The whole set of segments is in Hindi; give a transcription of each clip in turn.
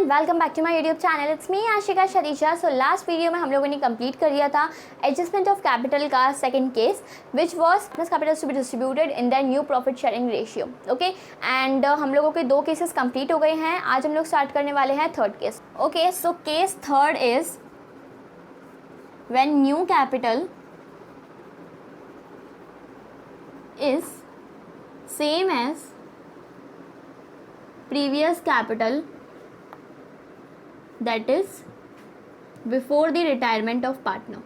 Welcome back to my YouTube channel. It's me Ashika Shareeja. So last video में हम लोगों ने कंप्लीट कर लिया था एडजस्टमेंट ऑफ कैपिटल का second case which was capital to be distributed in the new profit sharing ratio. Okay, and हम लोगों के 2 केसेस कंप्लीट हो गए हैं। आज हम लोग स्टार्ट करने वाले हैं third case. Okay, so case third is when new capital is same as previous capital, that is before the retirement of partner.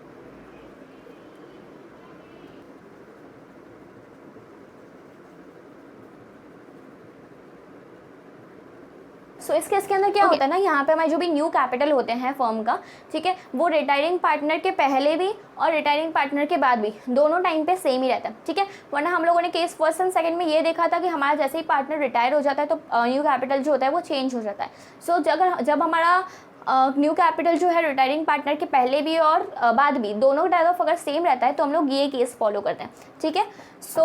So इस केस के अंदर क्या होता है ना, यहाँ पे हमारे जो भी न्यू कैपिटल होते हैं फर्म का, ठीक है, वो रिटायरिंग पार्टनर के पहले भी और रिटायरिंग पार्टनर के बाद भी दोनों टाइम पे सेम ही रहता है, ठीक है। वरना हम लोगों ने केस फर्स्ट एंड सेकंड में ये देखा था कि हमारा जैसे ही पार्टनर रिटायर हो जाता है तो न्यू कैपिटल जो होता है वो चेंज हो जाता है। सो जब हमारा न्यू कैपिटल जो है रिटायरिंग पार्टनर के पहले भी और बाद भी दोनों टाइप ऑफ अगर सेम रहता है तो हम लोग ये केस फॉलो करते हैं, ठीक है। सो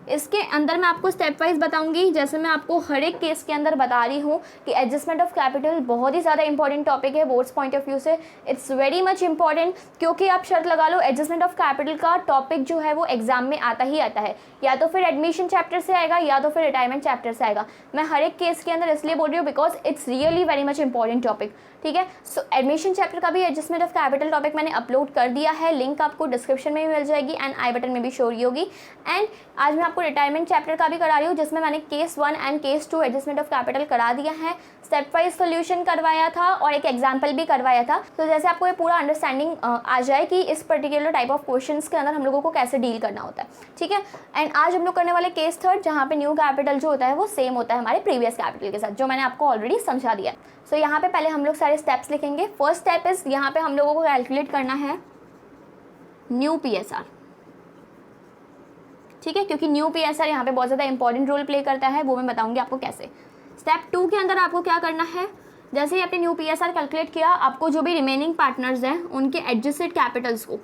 इसके अंदर मैं आपको स्टेप वाइज बताऊंगी, जैसे मैं आपको हर एक केस के अंदर बता रही हूँ कि एडजस्टमेंट ऑफ कैपिटल बहुत ही ज़्यादा इंपॉर्टेंट टॉपिक है बोर्ड्स पॉइंट ऑफ व्यू से। इट्स वेरी मच इंपॉर्टेंट, क्योंकि आप शर्त लगा लो एडजस्टमेंट ऑफ कैपिटल का टॉपिक जो है वो एग्जाम में आता ही आता है, या तो फिर एडमिशन चैप्टर से आएगा या तो फिर रिटायरमेंट चैप्टर से आएगा। मैं हर एक केस के अंदर इसलिए बोल रही हूँ because it's really very much important topic, ठीक है। सो एडमिशन चैप्टर का भी एडजस्टमेंट ऑफ कैपिटल टॉपिक मैंने अपलोड कर दिया है, लिंक आपको डिस्क्रिप्शन में भी मिल जाएगी एंड आई बटन में भी शो रही होगी। एंड आज मैं आपको रिटायरमेंट चैप्टर का भी करा रही हूँ, जिसमें मैंने case 1 and case 2 adjustment of capital करा दिया है, स्टेप वाइज सोल्यूशन करवाया था और एक एग्जाम्पल भी करवाया था। तो जैसे आपको ये पूरा अंडरस्टैंडिंग आ जाए कि इस पर्टिकुलर टाइप ऑफ क्वेश्चंस के अंदर हम लोगों को कैसे डील करना होता है, ठीक है। एंड आज हम लोग करने वाले केस थर्ड, जहाँ पे न्यू कैपिटल जो होता है वो सेम होता है हमारे प्रीवियस कैपिटल के साथ, जो मैंने आपको ऑलरेडी समझा दिया है। सो यहाँ पे पहले हम लोग सारे स्टेप्स लिखेंगे। फर्स्ट स्टेप इज यहाँ पे हम लोगों को कैलकुलेट करना है न्यू PSR, ठीक है, क्योंकि न्यू PSR यहाँ पे बहुत ज़्यादा इंपॉर्टेंट रोल प्ले करता है, वो मैं बताऊंगी आपको कैसे। स्टेप 2 के अंदर आपको क्या करना है, जैसे ही आपने न्यू PSR कैलकुलेट किया, आपको जो भी रिमेनिंग पार्टनर्स हैं उनके एडजस्टेड कैपिटल्स को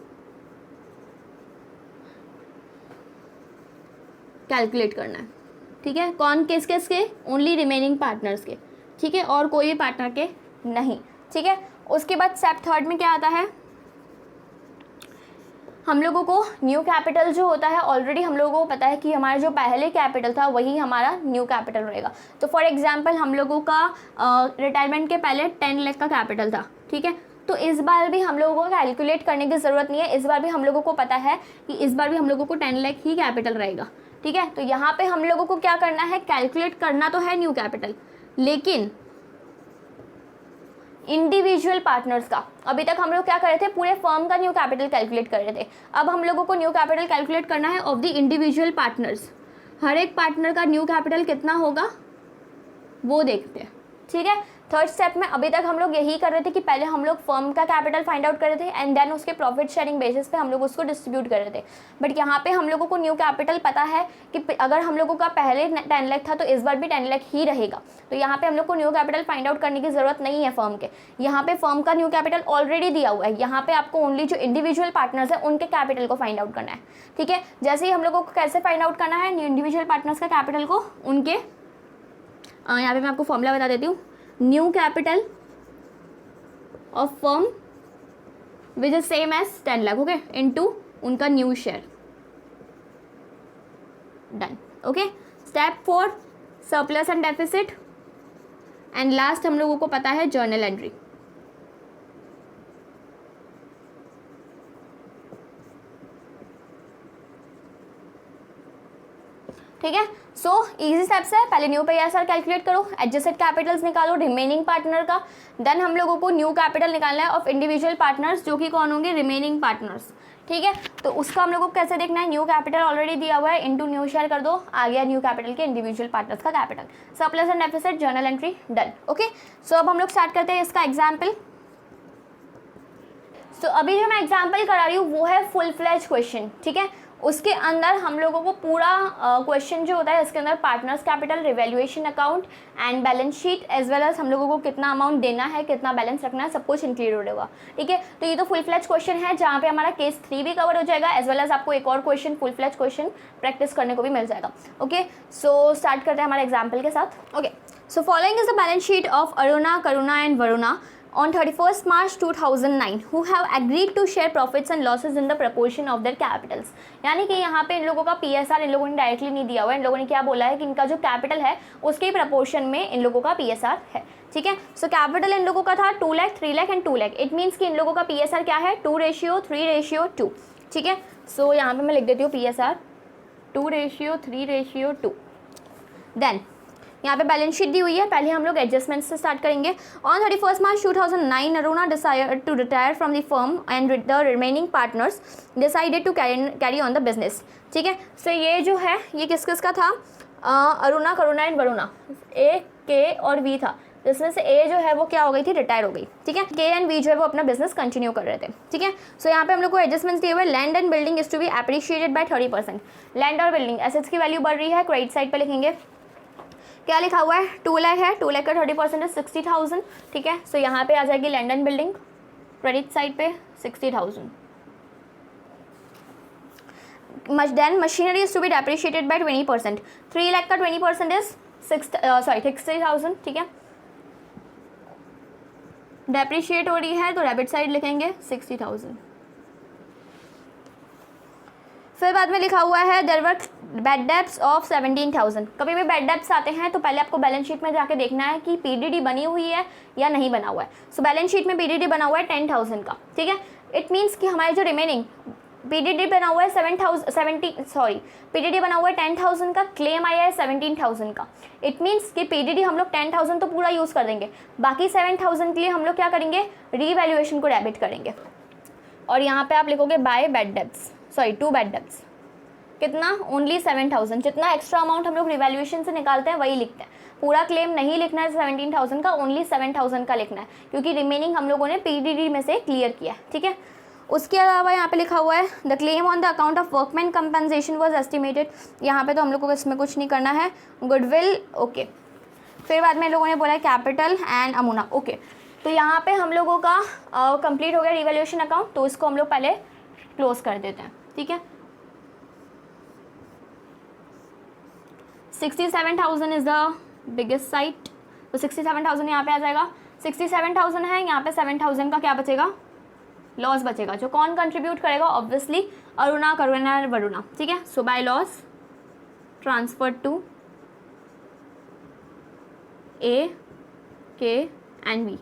कैलकुलेट करना है, ठीक है। कौन किस किस के? ओनली रिमेनिंग पार्टनर्स के, ठीक है, और कोई भी पार्टनर के नहीं, ठीक है। उसके बाद स्टेप थर्ड में क्या आता है, हम लोगों को न्यू कैपिटल जो होता है ऑलरेडी हम लोगों को पता है कि हमारा जो पहले कैपिटल था वही हमारा न्यू कैपिटल रहेगा। तो फॉर एग्जांपल हम लोगों का रिटायरमेंट के पहले 10 लाख का कैपिटल था, ठीक है। तो इस बार भी हम लोगों को कैलकुलेट करने की ज़रूरत नहीं है, इस बार भी हम लोगों को पता है कि इस बार भी हम लोगों को 10 लाख ही कैपिटल रहेगा, ठीक है। तो यहाँ पर हम लोगों को क्या करना है, कैलकुलेट करना तो है न्यू कैपिटल, लेकिन इंडिविजुअल पार्टनर्स का। अभी तक हम लोग क्या कर रहे थे, पूरे फर्म का न्यू कैपिटल कैलकुलेट कर रहे थे। अब हम लोगों को न्यू कैपिटल कैलकुलेट करना है ऑफ द इंडिविजुअल पार्टनर्स। हर एक पार्टनर का न्यू कैपिटल कितना होगा वो देखते हैं, ठीक है। थर्ड स्टेप में अभी तक हम लोग यही कर रहे थे कि पहले हम लोग फर्म का कैपिटल फाइंड आउट कर रहे थे एंड देन उसके प्रॉफिट शेयरिंग बेसिस पे हम लोग उसको डिस्ट्रीब्यूट कर रहे थे। बट यहाँ पे हम लोगों को न्यू कैपिटल पता है कि अगर हम लोगों का पहले 10 लाख था तो इस बार भी 10 लाख ही रहेगा। तो यहाँ पे हम लोग को न्यू कैपिटल फाइंड आउट करने की ज़रूरत नहीं है फर्म के, यहाँ पे फर्म का न्यू कैपिटल ऑलरेडी दिया हुआ है। यहाँ पे आपको ओनली जो इंडिविजुअल पार्टनर्स है उनके कैपिटल को फाइंड आउट करना है, ठीक है। जैसे ही हम लोगों को कैसे फाइंड आउट करना है इंडिविजुअल पार्टनर्स का कैपिटल को, उनके यहाँ पे मैं आपको फॉर्मूला बता देती हूँ, new capital of firm which is same as 10 lakh, okay, into उनका new share, done, okay. Step 4 surplus and deficit, and last हम लोगों को पता है जर्नल एंट्री, ठीक है। सो इजी स्टेप्स है, पहले न्यू PSR कैलकुलेट करो, एडजस्टेड कैपिटल्स निकालो रिमेनिंग पार्टनर का, देन हम लोगों को न्यू कैपिटल निकालना है ऑफ इंडिविजुअल पार्टनर्स, जो कि कौन होंगे, रिमेनिंग पार्टनर्स, ठीक है। तो उसका हम लोगों को कैसे देखना है, न्यू कैपिटल ऑलरेडी दिया हुआ है, इनटू न्यू शेयर कर दो, आ गया न्यू कैपिटल के इंडिविजुअल पार्टनर्स का capital, surplus and deficit, journal entry, done, okay. So अब हम लोग स्टार्ट करते हैं इसका एग्जाम्पल। सो अभी जो मैं एग्जाम्पल करा रही हूँ वो है फुल फ्लेज क्वेश्चन, ठीक है। उसके अंदर हम लोगों को पूरा क्वेश्चन जो होता है इसके अंदर partners capital, revaluation account and balance sheet as well as हम लोगों को कितना अमाउंट देना है, कितना बैलेंस रखना है, सब कुछ इंक्लूडेड होगा, ठीक है। तो ये तो फुल फ्लेज क्वेश्चन है जहाँ पे हमारा केस 3 भी कवर हो जाएगा, एज वेल एज आपको एक और question full fledge question practice करने को भी मिल जाएगा, ओके। सो स्टार्ट करते हैं हमारे एग्जाम्पल के साथ, okay. So following is the balance sheet of Aruna, Karuna and Varuna on 31st March 2009 who have agreed to share profits and losses in the proportion of their capitals. यानी कि यहाँ पे इन लोगों का PSR इन लोगों ने डायरेक्टली नहीं दिया हुआ है, इन लोगों ने क्या बोला है कि इनका जो कैपिटल है उसके प्रपोर्शन में इन लोगों का PSR है, ठीक है। सो कैपिटल इन लोगों का था 2 lakh, 3 lakh and 2 lakh. It means कि इन लोगों का PSR क्या है 2:3:2, ठीक है। सो यहाँ पे मैं लिख देती हूँ PSR 2:3:2। देन यहाँ पे बैलेंस शीट दी हुई है, पहले हम लोग एडजस्टमेंट से स्टार्ट करेंगे। On 31st March 2009 Aruna decided to retire from the firm and the remaining partners decided to carry on the business, ठीक है। सो ये जो है ये किस किस का था, अरुणा, करुणा एंड वरुणा, ए, के और वी था, जिसमें से ए जो है वो क्या हो गई थी, रिटायर हो गई, ठीक है। के एंड वी जो है वो अपना बिजनेस कंटिन्यू कर रहे थे, ठीक है। सो यहाँ पे हम लोग को एडजस्टमेंट्स दिए हुए, land and building is to be appreciated by 30%। Land और बिल्डिंग एसेट्स की वैल्यू बढ़ रही है, क्रेडिट साइड पे लिखेंगे क्या लिखा हुआ है 2 लाख है, 2 लाख का 30% 60,000, ठीक है। सो यहाँ पे आ जाएगी land and building, credit side पे 60,000। Then machinery is to be depreciated by 20%। 3 lakh का 20% इज 60,000, ठीक है। डेप्रिशिएट हो रही है तो डेबिट साइड लिखेंगे 60,000। फिर बाद में लिखा हुआ है there were bad debts of 17,000। कभी भी बैड डेब्ट्स आते हैं तो पहले आपको बैलेंस शीट में जाके देखना है कि पीडीडी बनी हुई है या नहीं बना हुआ है। सो बैलेंस शीट में पीडीडी बना हुआ है 10,000 का, ठीक है। इट मीन्स कि हमारे जो रिमेनिंग पीडीडी बना हुआ है पीडीडी बना हुआ है 10,000 का, क्लेम आया है 17,000 का। इट मीन्स कि पीडीडी हम लोग 10,000 तो पूरा यूज़ कर देंगे, बाकी 7,000 के लिए हम लोग क्या करेंगे, रीवैल्यूएशन को डेबिट करेंगे। और यहाँ पे आप लिखोगे by bad debts, to bad debts, कितना, ओनली 7,000। जितना एक्स्ट्रा अमाउंट हम लोग रिवैल्यूएशन से निकालते हैं वही लिखते हैं, पूरा क्लेम नहीं लिखना है 17,000 का, ओनली 7,000 का लिखना है, क्योंकि रिमेनिंग हम लोगों ने पीडीडी में से क्लियर किया है, ठीक है। उसके अलावा यहाँ पे लिखा हुआ है the claim on the account of workman compensation was estimated. यहाँ पे तो हम लोग को इसमें कुछ नहीं करना है, गुडविल, ओके। फिर बाद में लोगों ने बोला है कैपिटल एंड अमुना, ओके। तो यहाँ पे हम लोगों का कंप्लीट हो गया रिवैल्यूएशन अकाउंट, तो इसको हम लोग पहले क्लोज कर देते हैं, ठीक है। 67,000 इज द बिगेस्ट साइट, तो 67,000 यहाँ पे आ जाएगा। 67,000 है, यहाँ पे 7,000 का क्या बचेगा, लॉस बचेगा। जो कौन कंट्रीब्यूट करेगा, ऑब्वियसली अरुणा, करुणा और वरुणा, ठीक है। सो बाय लॉस ट्रांसफर टू ए, के एंड वी।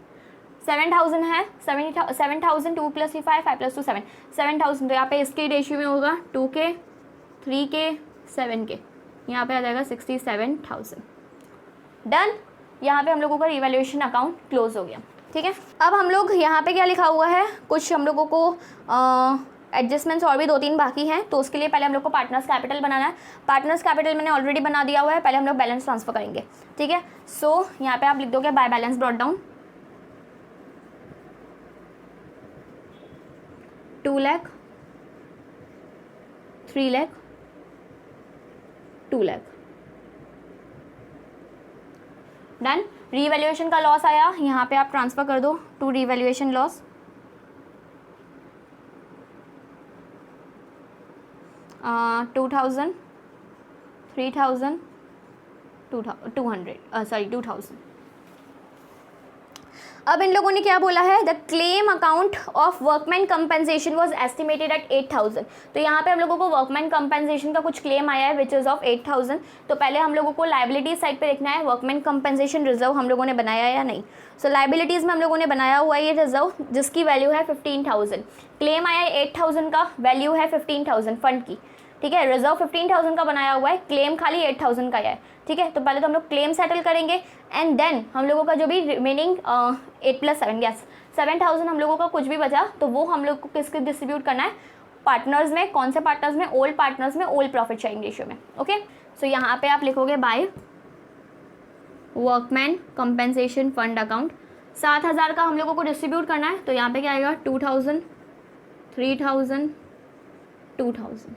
7,000 है, 7,000 2 + 5, 5 + 2 7, 7,000। तो यहाँ पे इसके रेशियो में होगा 2K, 3K, 7K, यहाँ पे आ जाएगा 67,000। डन, यहाँ पे हम लोगों का रिवैल्यूएशन अकाउंट क्लोज हो गया, ठीक है। अब हम लोग यहाँ पे क्या लिखा हुआ है, कुछ हम लोगों को एडजस्टमेंट्स और भी 2-3 बाकी हैं, तो उसके लिए पहले हम लोग को पार्टनर्स कैपिटल बनाना है। पार्टनर्स कैपिटल मैंने ऑलरेडी बना दिया हुआ है, पहले हम लोग बैलेंस ट्रांसफर करेंगे, ठीक है। सो यहाँ पे आप लिख दोगे by balance brought down 2 lakh, 3 lakh, 2 lakh. Done. Revaluation का लॉस आया, यहाँ पे आप ट्रांसफर कर दो टू रीवैल्यूएशन लॉस, 2,000, 3,000, 2,000। अब इन लोगों ने क्या बोला है, the claim account of workman compensation was estimated at 8,000। तो यहाँ पे हम लोगों को वर्कमैन कंपनसेशन का कुछ क्लेम आया है विच इज़ ऑफ 8,000। तो पहले हम लोगों को लाइबिलिटीज साइड पे लिखना है वर्कमैन कंपनसेशन रिजर्व हम लोगों ने बनाया या नहीं। सो लाइबिलिटीज़ में हम लोगों ने बनाया हुआ ये रिजर्व जिसकी वैल्यू है 15,000। क्लेम आया है 8,000 का, वैल्यू है 15,000 फंड की, ठीक है। रिजर्व 15,000 का बनाया हुआ है, क्लेम खाली 8,000 का है, ठीक है। तो पहले तो हम लोग क्लेम सेटल करेंगे एंड देन हम लोगों का जो भी रिमेनिंग 8 + 7 यस 7,000 हम लोगों का कुछ भी बचा तो वो हम लोग को किसके डिस्ट्रीब्यूट करना है, पार्टनर्स में। कौन से पार्टनर्स में, ओल्ड पार्टनर्स में, ओल्ड प्रॉफिट शेयरिंग रेशियो में, ओके। सो यहाँ पे आप लिखोगे by workman compensation fund account. 7,000 का हम लोगों को डिस्ट्रीब्यूट करना है, तो यहाँ पे क्या आएगा 2,000, 3,000, 2,000।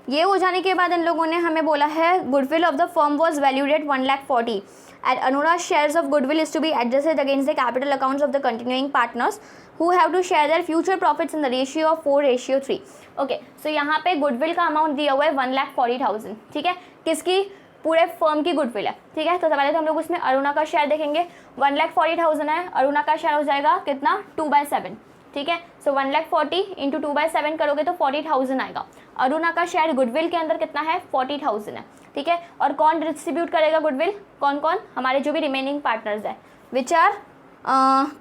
ये हो जाने के बाद इन लोगों ने हमें बोला है goodwill of the firm was valued at 1,40,000 and Anura shares of goodwill is to be adjusted against the capital accounts of the continuing partners who have to share their future profits in the ratio of 4:3। Okay, so यहाँ पे गुडविल का अमाउंट दिया हुआ है 1,40,000, ठीक है। किसकी, पूरे फर्म की गुडविल है, ठीक है। तो पहले तो हम लोग उसमें अरुणा का शेयर देखेंगे, 1,40,000 है, अरुणा का शेयर हो जाएगा कितना 2/7, ठीक है। सो 1,40,000 इंटू 2/7 करोगे तो 40,000 आएगा। अरुणा का शेयर गुडविल के अंदर कितना है 40,000 है, ठीक है। और कौन डिस्ट्रीब्यूट करेगा गुडविल, कौन कौन, हमारे जो भी रिमेनिंग पार्टनर्स है which are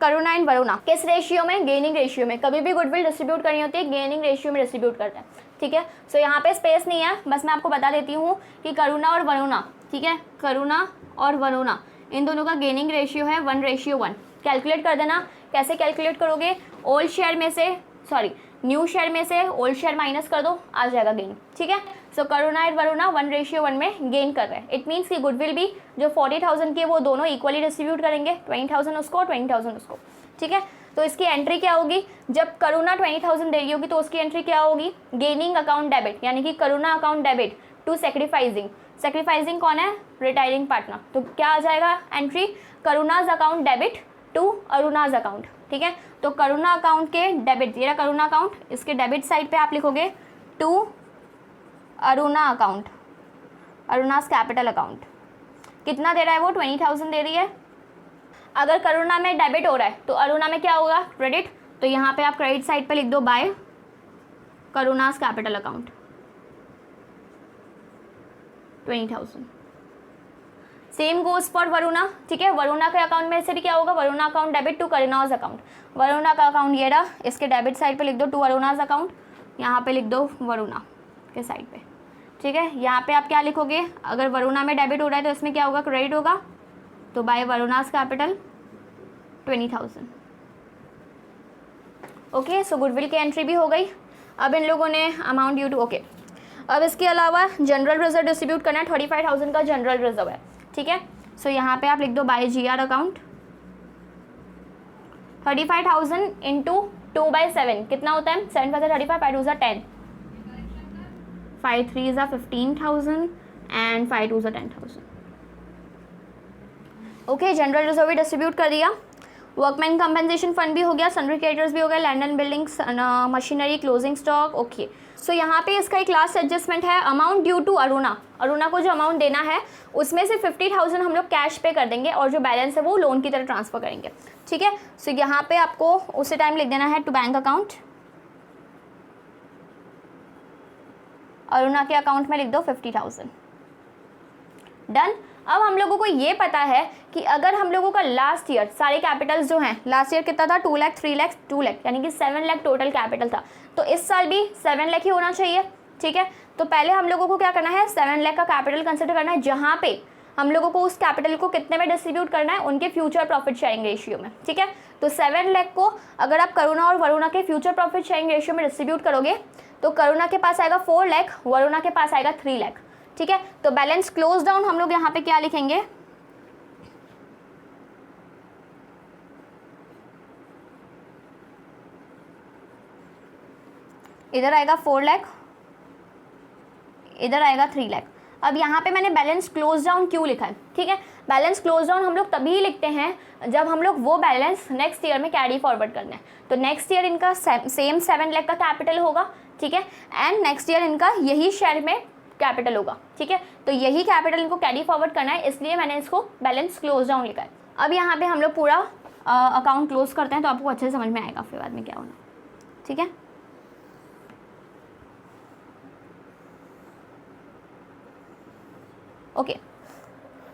Karuna and Varuna. किस रेशियो में, गेनिंग रेशियो में। कभी भी गुडविल डिस्ट्रीब्यूट करनी होती है गेनिंग रेशियो में डिस्ट्रीब्यूट करते हैं, ठीक है। सो यहाँ पे स्पेस नहीं है, बस मैं आपको बता देती हूँ कि करुणा और वरुणा, ठीक है, करुणा और वरुणा इन दोनों का गेनिंग रेशियो है 1:1। कैलकुलेट कर देना। कैसे कैलकुलेट करोगे, ओल्ड शेयर में से सॉरी न्यू शेयर में से ओल्ड शेयर माइनस कर दो, आ जाएगा गेन, ठीक है। सो करुणा एंड वरुणा 1:1 में गेन कर रहे हैं। इट मीन्स कि गुडविल भी जो 40,000 की है वो दोनों इक्वली डिस्ट्रीब्यूट करेंगे, 20,000 उसको 20,000 उसको, ठीक है। तो इसकी एंट्री क्या होगी, जब करुणा 20,000 दे रही होगी तो उसकी एंट्री क्या होगी, गेनिंग अकाउंट डेबिट, यानी कि Karuna account debit to sacrificing. Sacrificing कौन है, रिटायरिंग पार्टनर। तो क्या आ जाएगा entry, Karuna's account debit to Aruna's account, ठीक है। तो करुणा अकाउंट के डेबिट, ये रहा करुणा अकाउंट, इसके डेबिट साइड पे आप लिखोगे to Aruna account, Aruna's capital account. कितना दे रहा है वो, 20,000 दे रही है। अगर करुणा में डेबिट हो रहा है तो अरुणा में क्या होगा, क्रेडिट। तो यहाँ पे आप क्रेडिट साइड पे लिख दो by Karuna's capital account 20,000। Same goes for Varuna, ठीक है। वरुणा के अकाउंट में से भी क्या होगा, Varuna account debit to Karuna's account. Varuna का अकाउंट ये रहा, इसके डेबिट साइड पे लिख दो टू अरुणाज अकाउंट, यहाँ पे लिख दो वरुणा के साइड पे, ठीक है। यहाँ पे आप क्या लिखोगे, अगर वरुणा में डेबिट हो रहा है तो इसमें क्या होगा, क्रेडिट होगा, तो बाय वरुणाज कैपिटल 20,000। ओके, सो गुडविल की एंट्री भी हो गई। अब इन लोगों ने अमाउंट ड्यू टू, ओके। अब इसके अलावा जनरल रिजर्व डिस्ट्रीब्यूट करना है, 35,000 का जनरल रिजर्व है, ठीक है। सो यहाँ पे आप लिख दो बाय GR अकाउंट 35,000 इंटू 2/7 कितना होता है, 7 5 35, 5 2 10, 5 3 15,000 एंड 5 2 10,000। ओके, जनरल रिजर्व भी डिस्ट्रीब्यूट कर दिया। वर्कमैन कंपनसेशन फंड भी हो गया, सन्ड्री क्रेडिटर्स भी हो गया, land and buildings, machinery, closing stock. Okay, so यहाँ पे इसका एक लास्ट एडजस्टमेंट है, amount due to Aruna. Aruna को जो अमाउंट देना है उसमें से 50,000 हम लोग कैश पे कर देंगे और जो बैलेंस है वो लोन की तरह ट्रांसफर करेंगे, ठीक है। सो यहाँ पे आपको उसी टाइम लिख देना है टू बैंक अकाउंट, अरुणा के अकाउंट में लिख दो 50,000। डन। अब हम लोगों को ये पता है कि अगर हम लोगों का लास्ट ईयर सारे कैपिटल्स जो हैं, लास्ट ईयर कितना था 2 लाख, 3 लाख, 2 लाख, यानी कि 7 लाख टोटल कैपिटल था। तो इस साल भी 7 लाख ही होना चाहिए, ठीक है। तो पहले हम लोगों को क्या करना है, 7 लाख का कैपिटल कंसिडर करना है, जहाँ पे हम लोगों को उस कैपिटल को कितने में डिस्ट्रीब्यूट करना है, उनके फ्यूचर प्रॉफिट शेयरिंग रेशियो में, ठीक है। तो 7 लाख को अगर आप करुणा और वरुणा के फ्यूचर प्रॉफिट शेयरिंग रेशियो में डिस्ट्रीब्यूट करोगे तो करुणा के पास आएगा 4 लाख, वरुणा के पास आएगा 3 लाख, ठीक है। तो बैलेंस क्लोज डाउन हम लोग यहाँ पे क्या लिखेंगे, इधर आएगा 4 लाख, इधर आएगा 3 लाख। अब यहाँ पे मैंने बैलेंस क्लोज डाउन क्यों लिखा है, ठीक है। बैलेंस क्लोज डाउन हम लोग तभी लिखते हैं जब हम लोग वो बैलेंस नेक्स्ट ईयर में कैरी फॉरवर्ड करना है। तो नेक्स्ट ईयर इनका सेम 7 लाख का कैपिटल होगा, ठीक है, एंड नेक्स्ट ईयर इनका यही शेयर में कैपिटल होगा, ठीक है। तो यही कैपिटल इनको कैरी फॉरवर्ड करना है, इसलिए मैंने इसको बैलेंस क्लोज डाउन लिखा है। अब यहाँ पे हम लोग पूरा अकाउंट क्लोज करते हैं तो आपको अच्छे से समझ में आएगा फिर बाद में क्या होना, ठीक है। ओके,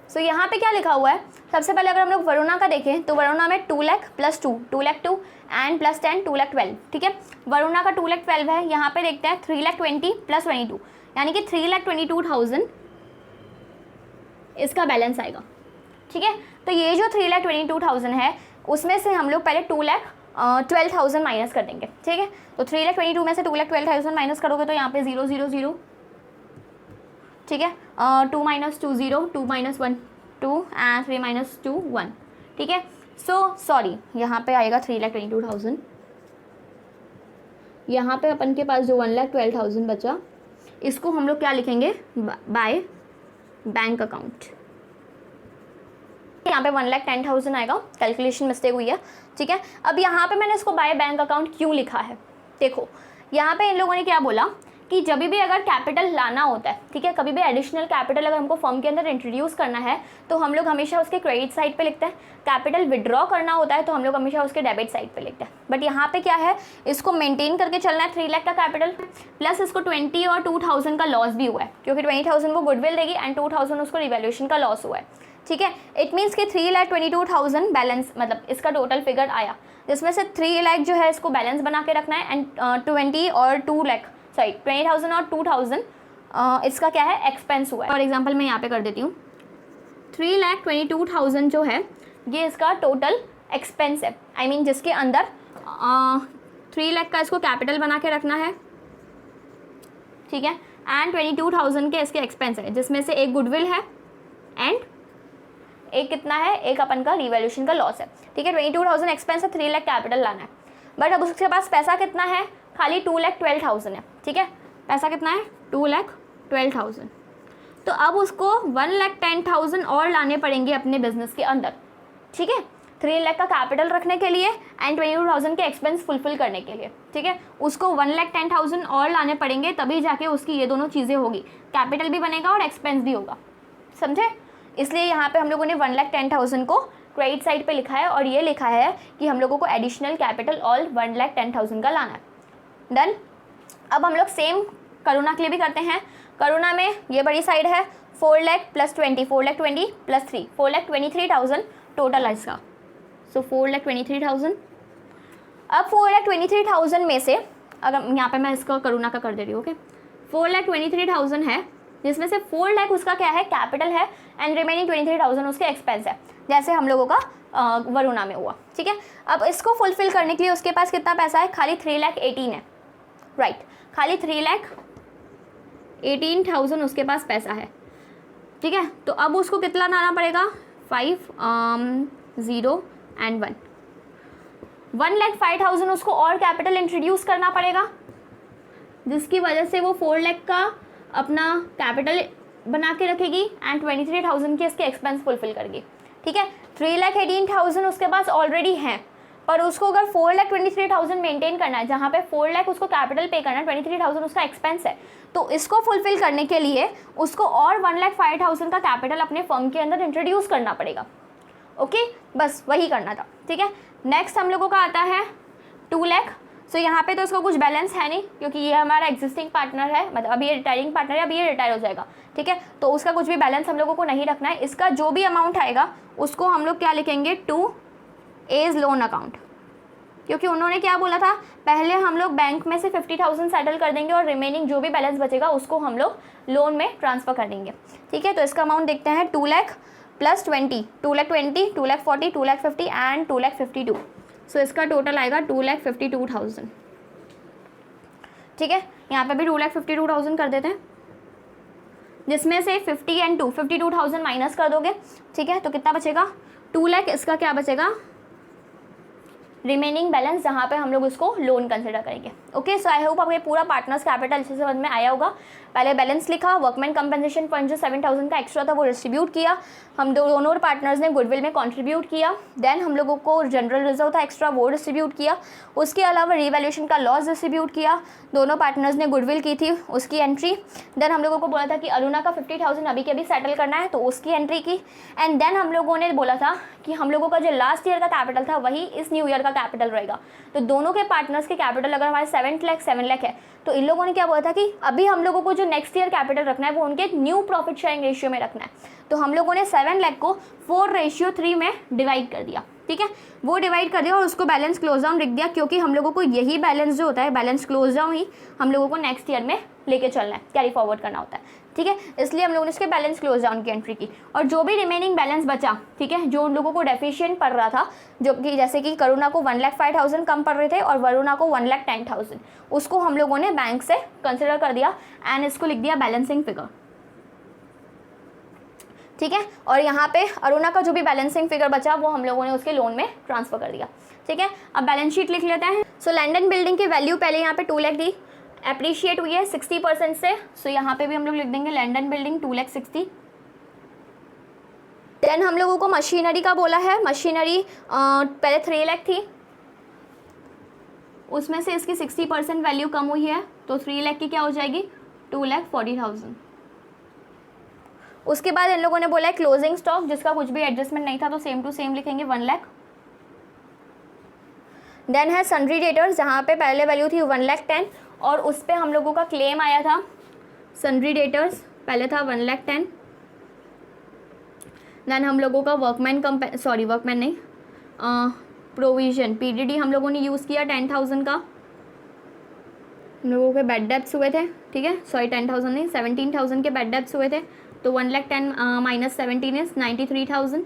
सो यहाँ पे क्या लिखा हुआ है, सबसे पहले अगर हम लोग वरुणा का देखें तो वरुणा में 2 lakh plus 2 lakh 2 and plus 10 2 lakh 12, ठीक है। वरुणा का 2 लाख 12 है, यहाँ पे देखते हैं 3 लाख 20 प्लस 22, यानी कि 3,22,000 इसका बैलेंस आएगा, ठीक है। तो ये जो 3,22,000 है उसमें से हम लोग पहले 2,12,000 माइनस कर देंगे, ठीक है। तो 3,22,000 में से 2,12,000 माइनस करोगे तो यहाँ पे 0 0 0, ठीक है। 2 - 2 0, 2 - 1 2 एंड 3 - 2 1, ठीक है। सो सॉरी, यहाँ पे आएगा 3,22,000, यहाँ पे अपन के पास जो 1,12,000 बचा इसको हम लोग क्या लिखेंगे, बाय बैंक अकाउंट। यहाँ पे 1,10,000 आएगा, कैलकुलेशन मिस्टेक हुई है, ठीक है। अब यहाँ पे मैंने इसको बाय बैंक अकाउंट क्यों लिखा है, देखो यहाँ पे इन लोगों ने क्या बोला कि जब भी अगर कैपिटल लाना होता है, ठीक है, कभी भी एडिशनल कैपिटल अगर हमको फर्म के अंदर इंट्रोड्यूस करना है तो हम लोग हमेशा उसके क्रेडिट साइड पे लिखते हैं, कैपिटल विड्रॉ करना होता है तो हम लोग हमेशा उसके डेबिट साइड पे लिखते हैं। बट यहाँ पे क्या है, इसको मेंटेन करके चलना है 3 लाख का कैपिटल, प्लस इसको 20 और 2000 का लॉस भी हुआ है, क्योंकि 20,000 वो गुडविल देगी एंड 2000 उसको रिवैल्यूएशन का लॉस हुआ है, ठीक है। इट मीन्स कि 3,22,000 बैलेंस, मतलब इसका टोटल फिगर आया, जिसमें से 3 लाख जो है इसको बैलेंस बना के रखना है एंड 20 और 2 लाख, सॉरी 20,000 और 2,000 इसका क्या है, एक्सपेंस हुआ है। फॉर एग्जांपल मैं यहाँ पे कर देती हूँ, 3,22,000 जो है ये इसका टोटल एक्सपेंस है, आई मीन जिसके अंदर 3 लाख का इसको कैपिटल बना के रखना है, ठीक है, एंड 22,000 के इसके एक्सपेंस है, जिसमें से एक गुडविल है एंड एक कितना है, एक अपन का रिवैल्यूएशन का लॉस है, ठीक है। 22,000 एक्सपेंस है, 3 लाख कैपिटल लाना है, बट अब उसके पास पैसा कितना है, खाली 2,12,000 है, ठीक है। पैसा कितना है, 2,12,000। तो अब उसको 1,10,000 और लाने पड़ेंगे अपने बिजनेस के अंदर, ठीक है, 3 लाख का कैपिटल रखने के लिए एंड 22,000 के एक्सपेंस फुलफिल करने के लिए, ठीक है। उसको 1,10,000 और लाने पड़ेंगे, तभी जाके उसकी ये दोनों चीज़ें होगी, कैपिटल भी बनेगा और एक्सपेंस भी होगा, समझे। इसलिए यहाँ पे हम लोगों ने 1,10,000 को क्रेडिट साइड पे लिखा है और ये लिखा है कि हम लोगों को एडिशनल कैपिटल और 1,10,000 का लाना है। डन। अब हम लोग सेम करुणा के लिए भी करते हैं। करुणा में ये बड़ी साइड है, 4 lakh plus 20, 4 lakh 20 plus 3, 4,23,000 total है इसका। सो 4,23,000। अब 4,23,000 में से अगर यहाँ पे मैं इसका करुणा का कर दे रही हूँ, ओके, 4,23,000 है, जिसमें से 4 लाख उसका क्या है, कैपिटल है एंड रिमेनिंग 23,000 उसके एक्सपेंस है, जैसे हम लोगों का वरुणा में हुआ, ठीक है। अब इसको फुलफिल करने के लिए उसके पास कितना पैसा है, खाली 3,18,000 है, राइट, खाली 3,18,000 उसके पास पैसा है, ठीक है। तो अब उसको कितना लाना पड़ेगा, 5 0 एंड 1, 1,05,000 उसको और कैपिटल इंट्रोड्यूस करना पड़ेगा, जिसकी वजह से वो 4 लाख का अपना कैपिटल बना के रखेगी एंड 23,000 के इसके एक्सपेंस फुलफिल करेगी, ठीक है। 3,18,000 उसके पास ऑलरेडी हैं, पर उसको अगर 4,23,000 मेंटेन करना है, जहाँ पे 4 लाख उसको कैपिटल पे करना है, 23,000 उसका एक्सपेंस है, तो इसको फुलफिल करने के लिए उसको और 1,05,000 का कैपिटल अपने फर्म के अंदर इंट्रोड्यूस करना पड़ेगा, ओके, बस वही करना था, ठीक है। नेक्स्ट हम लोगों का आता है 2 लाख। सो यहाँ पे तो इसका कुछ बैलेंस है नहीं, क्योंकि ये हमारा एग्जिस्टिंग पार्टनर है, मतलब अभी ये रिटायरिंग पार्टनर है, अभी ये रिटायर हो जाएगा, ठीक है। तो उसका कुछ भी बैलेंस हम लोगों को नहीं रखना है। इसका जो भी अमाउंट आएगा उसको हम लोग क्या लिखेंगे, टू एज लोन अकाउंट, क्योंकि उन्होंने क्या बोला था, पहले हम लोग बैंक में से 50,000 सेटल कर देंगे और रिमेनिंग जो भी बैलेंस बचेगा उसको हम लोग लोन में ट्रांसफ़र कर देंगे, ठीक है। तो इसका अमाउंट देखते हैं, 2 लाख प्लस 20, 2,20,000, 2,40,000, 2,50,000 एंड 2,52,000। सो इसका टोटल आएगा 2,52,000, ठीक है। यहाँ पे भी 2,52,000 कर देते हैं, जिसमें से 50 एंड 2, 52,000 माइनस कर दोगे, ठीक है। तो कितना बचेगा, 2 लाख, इसका क्या बचेगा, रिमेनिंग बैलेंस, जहाँ पे हम लोग उसको लोन कंसिडर करेंगे, ओके। सो आई होप आपको पूरा पार्टनर्स कैपिटल अच्छे से समझ में आया होगा। पहले बैलेंस लिखा, वर्कमैन कंपनसेशन फंड जो 7,000 का एक्स्ट्रा था वो डिस्ट्रीब्यूट किया, हम दोनों पार्टनर्स ने गुडविल में कंट्रीब्यूट किया, देन हम लोगों को जनरल रिजर्व था एक्स्ट्रा वो डिस्ट्रीब्यूट किया, उसके अलावा रिवैल्यूएशन का लॉस डिस्ट्रीब्यूट किया, दोनों पार्टनर्स ने गुडविल की थी उसकी एंट्री, देन हम लोगों को बोला था कि अरुणा का 50,000 अभी के अभी सेटल करना है तो उसकी एंट्री की, एंड देन हम लोगों ने बोला था कि हम लोगों का जो लास्ट ईयर का कैपिटल था वही इस न्यू ईयर का कैपिटल रहेगा। तो दोनों के पार्टनर्स के कैपिटल अगर हमारे 7 लाख है, तो इन लोगों ने क्या बोला था कि अभी हम लोगों को जो नेक्स्ट ईयर कैपिटल रखना है वो उनके न्यू प्रॉफिट शेयरिंग रेशियो में रखना है। तो हम लोगों ने 7 लाख को 4:3 में डिवाइड कर दिया, ठीक है। वो डिवाइड कर दिया और उसको बैलेंस क्लोज डाउन लिख दिया, क्योंकि हम लोगों को यही बैलेंस जो होता है, बैलेंस क्लोज डाउन ही हम लोगों को नेक्स्ट ईयर में लेके चलना है, कैरी फॉरवर्ड करना होता है, ठीक है। इसलिए हम लोगों ने इसके बैलेंस क्लोज डाउन की एंट्री की, और जो भी रिमेनिंग बैलेंस बचा, ठीक है, जो उन लोगों को डेफिशिएंट पड़ रहा था, जो कि जैसे कि करुणा को 1,05,000 कम पड़ रहे थे और वरुणा को 1,10,000, उसको हम लोगों ने बैंक से कंसिडर कर दिया एंड इसको लिख दिया बैलेंसिंग फिगर, ठीक है। और यहाँ पे अरुणा का जो भी बैलेंसिंग फिगर बचा वो हम लोगों ने उसके लोन में ट्रांसफर कर दिया, ठीक है। अब बैलेंस शीट लिख लेते हैं। सो लैंड एंड बिल्डिंग की वैल्यू पहले यहाँ पे 2 लाख दी, एप्रिशिएट हुई है 60% से, सो यहाँ पे भी हम लोग लिख देंगे लैंड एंड बिल्डिंग 2,60,000। देन हम लोगों को मशीनरी का बोला है, मशीनरी पहले 3 लाख थी, उसमें से इसकी 60% वैल्यू कम हुई है तो 3 लाख की क्या हो जाएगी 2,40,000। उसके बाद इन लोगों ने बोला है क्लोजिंग स्टॉक जिसका कुछ भी एडजस्टमेंट नहीं था तो सेम टू सेम लिखेंगे 1 लाख। देन है सन्ड्री डेटर्स जहाँ पे पहले वैल्यू थी 1,10,000 और उस पर हम लोगों का क्लेम आया था। सन्ड्री डेटर्स पहले था 1,10,000। देन हम लोगों का वर्कमैन नहीं प्रोविज़न PDD हम लोगों ने यूज़ किया 10,000 का। हम लोगों के बैड डेब्ट्स हुए थे, ठीक है, 10,000 नहीं 17,000 के बैड डेब्ट्स हुए थे, तो 1,10,000 माइनस 17 इज 93,000।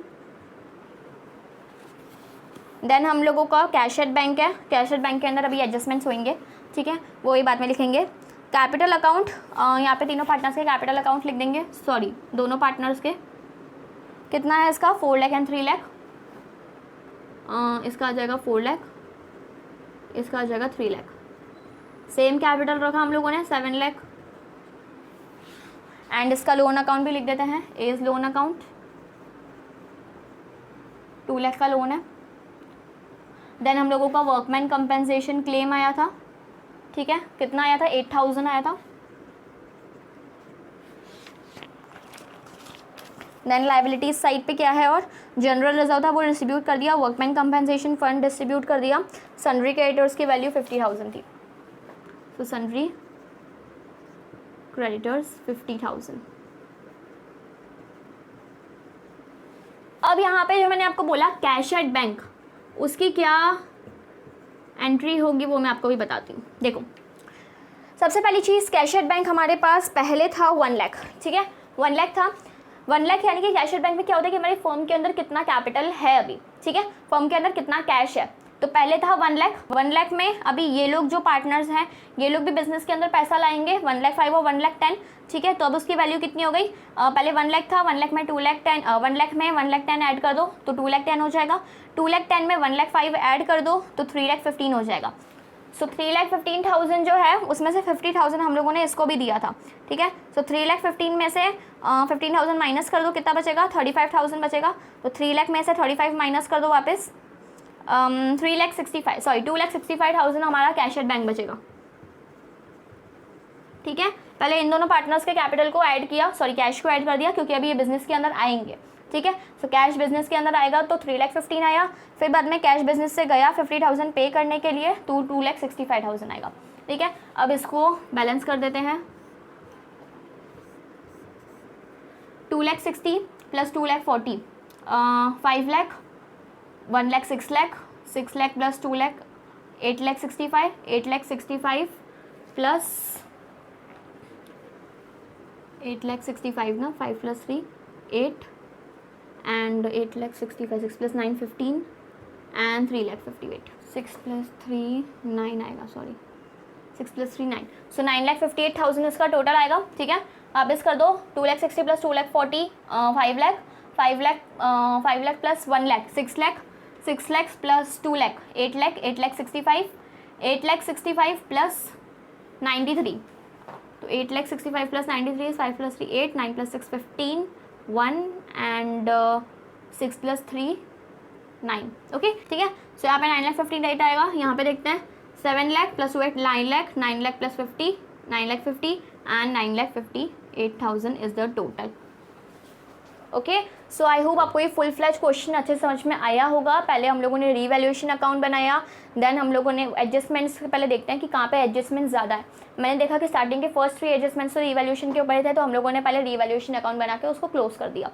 देन हम लोगों का कैश एट बैंक है, कैश एट बैंक के अंदर अभी एडजस्टमेंट्स होंगे, ठीक है, वो ही बाद में लिखेंगे। कैपिटल अकाउंट यहाँ पे तीनों पार्टनर्स के कैपिटल अकाउंट लिख देंगे, दोनों पार्टनर्स के कितना है इसका 4 लाख एंड 3 लाख। इसका आ जाएगा 4 लाख, इसका आ जाएगा 3 लाख। सेम कैपिटल रखा हम लोगों ने 7 लाख एंड इसका लोन अकाउंट भी लिख देते हैं, एज लोन अकाउंट 2 लाख का लोन है। देन हम लोगों का वर्कमैन कंपेंसेशन क्लेम आया था, ठीक है, कितना आया था 8,000 आया था। देन लाइबिलिटीज साइड पे क्या है और जनरल रिजर्व था वो डिस्ट्रीब्यूट कर दिया, वर्कमैन कंपेंसेशन फंड डिस्ट्रीब्यूट कर दिया, सन्ड्री क्रेडिटर्स की वैल्यू 50,000 थी, तो सन्ड्री क्रेडिटर्स 50,000। अब यहाँ पे जो मैंने आपको बोला कैश एट बैंक, उसकी क्या एंट्री होगी वो मैं आपको भी बताती हूँ। देखो सबसे पहली चीज़ कैश एट बैंक हमारे पास पहले था 1 लाख, ठीक है, 1 लाख था। 1 लाख यानी कि कैश एट बैंक में क्या होता है कि हमारी फर्म के अंदर कितना कैपिटल है अभी, ठीक है, फर्म के अंदर कितना कैश है। तो पहले था 1 लाख, 1 लाख में अभी ये लोग जो पार्टनर्स हैं ये लोग भी बिजनेस के अंदर पैसा लाएंगे 1,05,000 और 1,10,000, ठीक है, तो अब उसकी वैल्यू कितनी हो गई, पहले 1 लाख था, 1 लाख में 2,10,000 1 लाख में 1,10,000 ऐड कर दो तो 2,10,000 हो जाएगा, 2,10,000 में 1,05,000 ऐड कर दो तो 3,15,000 हो जाएगा। सो 3,15,000 जो है उसमें से 50,000 हम लोगों ने इसको भी दिया था, ठीक है, सो 3,15,000 में से 15,000 माइनस कर दो, कितना बचेगा 35,000 बचेगा, तो 3 लाख में से 35 माइनस कर दो वापस 2,65,000 हमारा कैश एट बैंक बचेगा, ठीक है। पहले इन दोनों पार्टनर्स के कैपिटल को ऐड किया, कैश को ऐड कर दिया क्योंकि अभी ये बिजनेस के अंदर आएंगे, ठीक है, सो कैश बिजनेस के अंदर आएगा तो 3,15,000 आया, फिर बाद में कैश बिजनेस से गया 50,000 पे करने के लिए तो 2,65,000 आएगा, ठीक है। अब इसको बैलेंस कर देते हैं, 2,60,000 plus 2,40,000 5 lakh, 1 lakh 6 lakh, 6 lakh plus 2 lakh 8,65,000, 8,65,000 plus 8,65,000 ना, 5 plus 3 8 and 8,65,000, 6 plus 9 15 and 3,58,000, 6 plus 3 9 आएगा, 6 plus 3 9, सो 9,58,000 इसका टोटल आएगा, ठीक है। आप इस कर दो 2,60,000 plus 2,40,000 5 lakh, 5 lakh plus 1 lakh 6 lakh, 6 lakh plus 2 lakh 8 lakh, 8,65,000 plus 93, तो 8,65,000 plus 93 is 5 plus 3 8, 9 plus 6 15 1 and 6 plus 3 9, okay, ठीक है। सो यहाँ पे 9,58,000 आएगा, यहाँ पे देखते हैं 7 lakh plus 8 9 lakh, 9 lakh plus 50 9,50,000 and 9,58,000 is the total, okay. So I hope आपको ये फुल फ्लैज क्वेश्चन अच्छे समझ में आया होगा। पहले हम लोगों ने रीवैल्यूएशन अकाउंट बनाया, देन हम लोगों ने एडजस्टमेंट्स पहले देखते हैं कि कहाँ पे एडजस्टमेंट ज़्यादा है। मैंने देखा कि स्टार्टिंग के फर्स्ट 3 एडजस्टमेंट्स तो रीवैल्यूएशन के ऊपर थे, तो हम लोगों ने पहले रीवैल्यूएशन अकाउंट बना के उसको क्लोज कर दिया।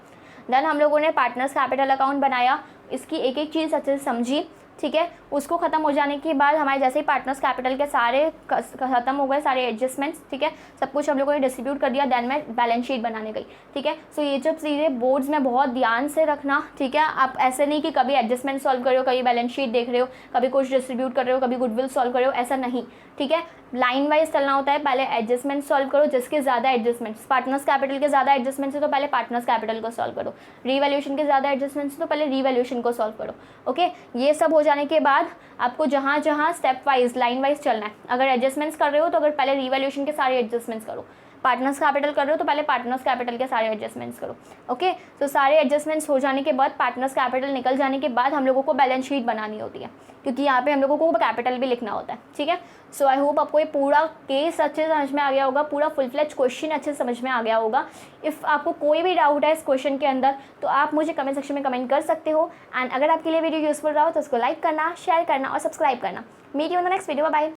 देन हम लोगों ने पार्टनर्स कैपिटल अकाउंट बनाया, इसकी एक एक चीज़ अच्छे से समझी, ठीक है। उसको ख़त्म हो जाने के बाद हमारे जैसे ही पार्टनर्स कैपिटल के सारे ख़त्म हो गए, सारे एडजस्टमेंट्स, ठीक है, सब कुछ हम लोगों ने डिस्ट्रीब्यूट कर दिया। देन मैं बैलेंस शीट बनाने गई, ठीक है। सो ये सब चीज़ें बोर्ड्स में बहुत ध्यान से रखना, ठीक है। आप ऐसे नहीं कि कभी एडजस्टमेंट सॉल्व कर रहे हो, कभी बैलेंस शीट देख रहे हो, कभी कुछ डिस्ट्रीब्यूट कर रहे हो, कभी गुडविल सॉल्व कर रहे हो, ऐसा नहीं, ठीक है। लाइन वाइज चलना होता है, पहले एडजस्टमेंट सॉल्व करो, जिसके ज़्यादा एडजस्टमेंट्स, पार्टनर्स कैपिटल के ज़्यादा एडजस्टमेंट्स है तो पहले पार्टनर्स कैपिटल को सॉल्व करो, रीवैल्यूएशन के ज़्यादा एडजस्टमेंट्स है तो पहले रीवैल्यूएशन को सॉल्व करो, ओके। ये सब हो जाने के बाद आपको जहाँ जहाँ स्टेप वाइज लाइन वाइज चलना है। अगर एडजस्टमेंट्स कर रहे हो तो अगर पहले रीवैल्यूएशन के सारे एडजस्टमेंट्स करो, पार्टनर्स कैपिटल कर रहे हो तो पहले पार्टनर्स कैपिटल के सारे एडजस्टमेंट्स करो। ओके, तो सारे एडजस्टमेंट्स हो जाने के बाद, पार्टनर्स कैपिटल निकल जाने के बाद हम लोगों को बैलेंस शीट बनानी होती है, क्योंकि यहाँ पे हम लोगों को कैपिटल भी लिखना होता है। ठीक है, सो आई होप आपको ये पूरा केस अच्छे से समझ में आ गया होगा, पूरा फुल फ्लेज क्वेश्चन अच्छे से समझ में आ गया होगा। इफ़ आपको कोई भी डाउट है इस क्वेश्चन के अंदर तो आप मुझे कमेंट सेक्शन में कमेंट कर सकते हो। एंड अगर आपके लिए वीडियो यूजफुल रहा हो तो उसको लाइक करना, शेयर करना और सब्सक्राइब करना। Meet you in the next video, bye.